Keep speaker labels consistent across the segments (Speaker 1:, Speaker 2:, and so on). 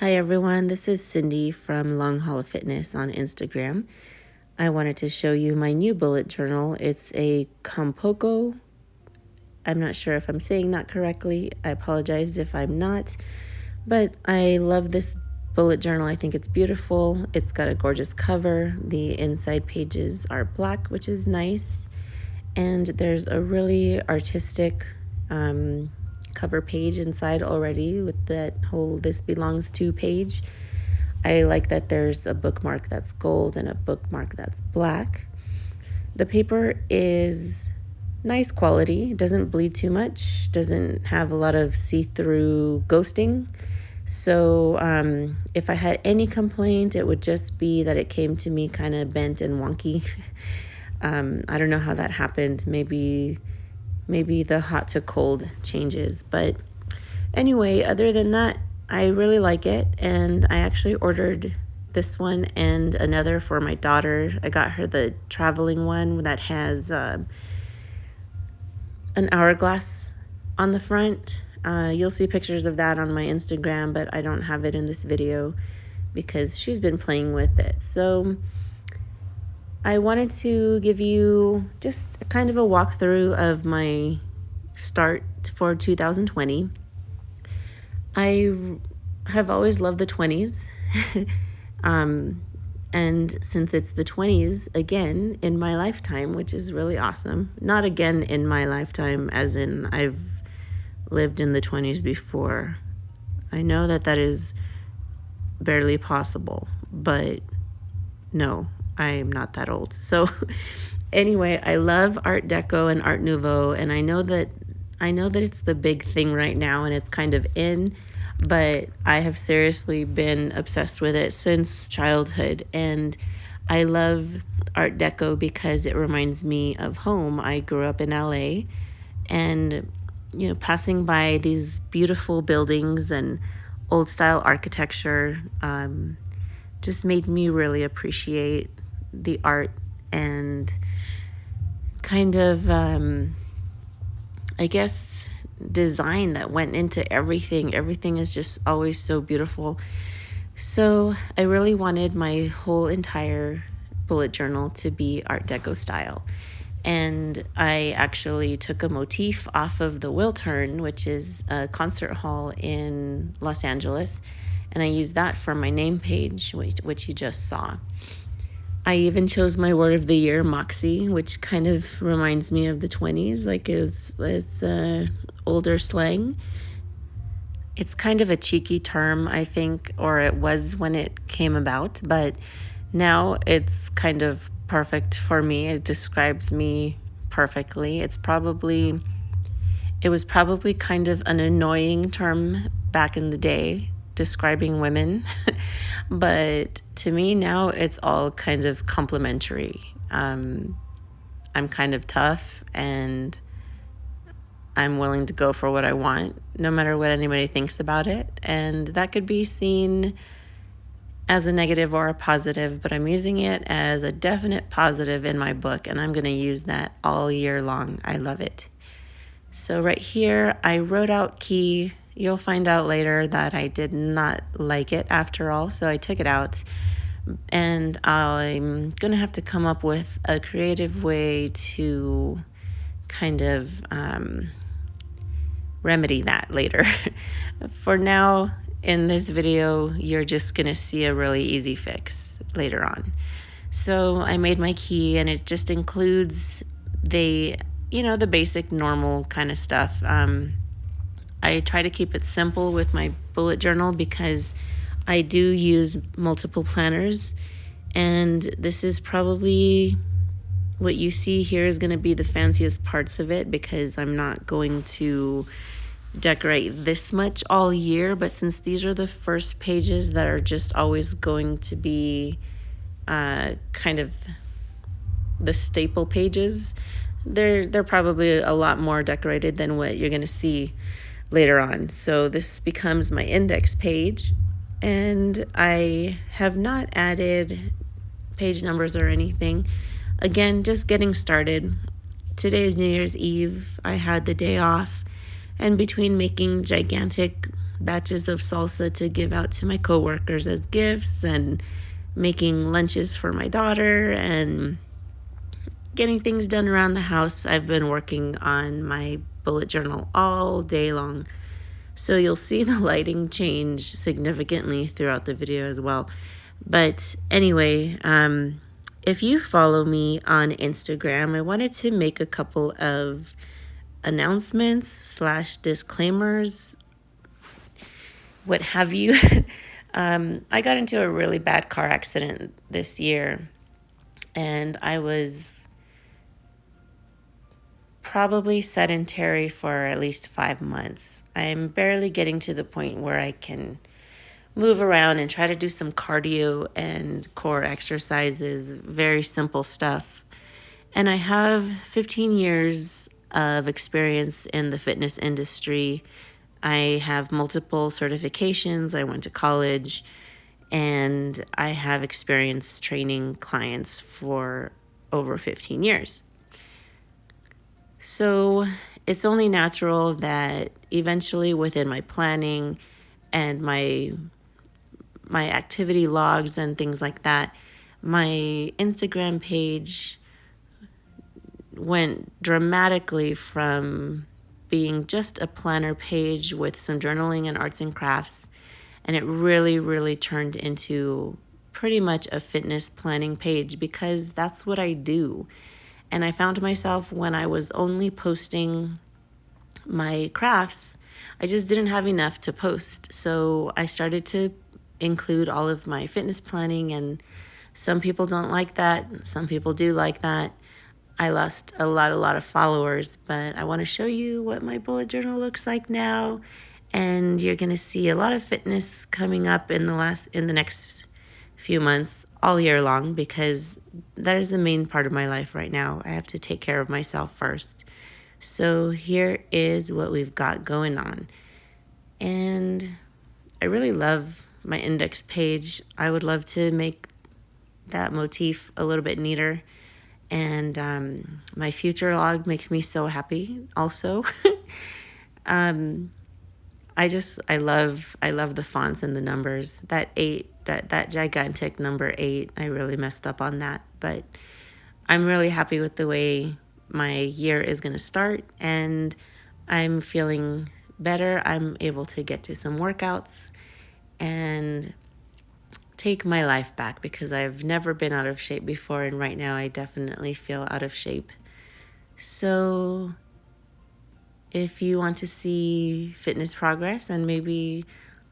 Speaker 1: Hi everyone, this is Cindy from Long Haul of Fitness on Instagram. I wanted to show you my new bullet journal. It's a Compoco. I'm not sure if I'm saying that correctly. I apologize if I'm not, but I love this bullet journal. I think it's beautiful. It's got a gorgeous cover. The inside pages are black, which is nice, and there's a really artistic cover page inside already with that whole "This Belongs To" page. I like that there's a bookmark that's gold and a bookmark that's black. The paper is nice quality, doesn't bleed too much, doesn't have a lot of see-through ghosting. So if I had any complaint, it would just be that it came to me kind of bent and wonky. I don't know how that happened. Maybe the hot to cold changes. But anyway, other than that, I really like it. And I actually ordered this one and another for my daughter. I got her the traveling one that has an hourglass on the front. You'll see pictures of that on my Instagram, but I don't have it in this video because she's been playing with it. So I wanted to give you just kind of a walkthrough of my start for 2020. I have always loved the 20s. And since it's the 20s again in my lifetime, which is really awesome. Not again in my lifetime as in I've lived in the 20s before. I know that is barely possible, but no, I'm not that old. So anyway, I love Art Deco and Art Nouveau, and I know that it's the big thing right now and it's kind of in, but I have seriously been obsessed with it since childhood. And I love Art Deco because it reminds me of home. I grew up in LA, and passing by these beautiful buildings and old style architecture just made me really appreciate the art and kind of I guess design that went into everything. Everything is just always so beautiful. So I really wanted my whole entire bullet journal to be Art Deco style. And I actually took a motif off of the Wiltern, which is a concert hall in Los Angeles, and I used that for my name page, which you just saw. I even chose my word of the year, moxie, which kind of reminds me of the 20s, like it's older slang. It's kind of a cheeky term, I think, or it was when it came about, but now it's kind of perfect for me. It describes me perfectly. It was probably kind of an annoying term back in the day, describing women, but to me now it's all kind of complimentary. I'm kind of tough, and I'm willing to go for what I want, no matter what anybody thinks about it. And that could be seen as a negative or a positive, but I'm using it as a definite positive in my book, and I'm going to use that all year long. I love it. So right here, I wrote out key. You'll find out later that I did not like it after all, so I took it out. And I'm going to have to come up with a creative way to kind of remedy that later. For now, in this video, you're just going to see a really easy fix later on. So I made my key, and it just includes the basic normal kind of stuff. I try to keep it simple with my bullet journal because I do use multiple planners, and this is probably what you see here is going to be the fanciest parts of it because I'm not going to decorate this much all year. But since these are the first pages that are just always going to be kind of the staple pages, they're probably a lot more decorated than what you're going to see later on. So this becomes my index page, and I have not added page numbers or anything. Again, just getting started. Today is New Year's Eve. I had the day off, and between making gigantic batches of salsa to give out to my coworkers as gifts, and making lunches for my daughter, and getting things done around the house. I've been working on my bullet journal all day long. So you'll see the lighting change significantly throughout the video as well. But anyway, if you follow me on Instagram, I wanted to make a couple of announcements slash disclaimers, what have you. I got into a really bad car accident this year, and I was probably sedentary for at least 5 months. I'm barely getting to the point where I can move around and try to do some cardio and core exercises, very simple stuff. And I have 15 years of experience in the fitness industry. I have multiple certifications. I went to college, and I have experience training clients for over 15 years. So it's only natural that eventually, within my planning and my activity logs and things like that, my Instagram page went dramatically from being just a planner page with some journaling and arts and crafts, and it really, really turned into pretty much a fitness planning page, because that's what I do. And I found myself, when I was only posting my crafts, I just didn't have enough to post. So I started to include all of my fitness planning, and some people don't like that. Some people do like that. I lost a lot of followers, but I want to show you what my bullet journal looks like now. And you're going to see a lot of fitness coming up in the next few months, all year long, because that is the main part of my life right now. I have to take care of myself first. So here is what we've got going on. And I really love my index page. I would love to make that motif a little bit neater. And my future log makes me so happy also. I love the fonts and the numbers. That 8, that gigantic number 8, I really messed up on that. But I'm really happy with the way my year is going to start, and I'm feeling better. I'm able to get to some workouts and take my life back, because I've never been out of shape before, and right now I definitely feel out of shape. So if you want to see fitness progress and maybe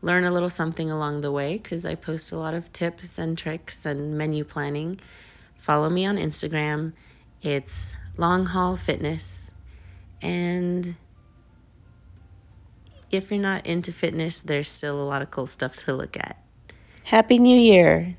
Speaker 1: learn a little something along the way, because I post a lot of tips and tricks and menu planning, follow me on Instagram. It's Long Haul Fitness. And if you're not into fitness, there's still a lot of cool stuff to look at. Happy New Year!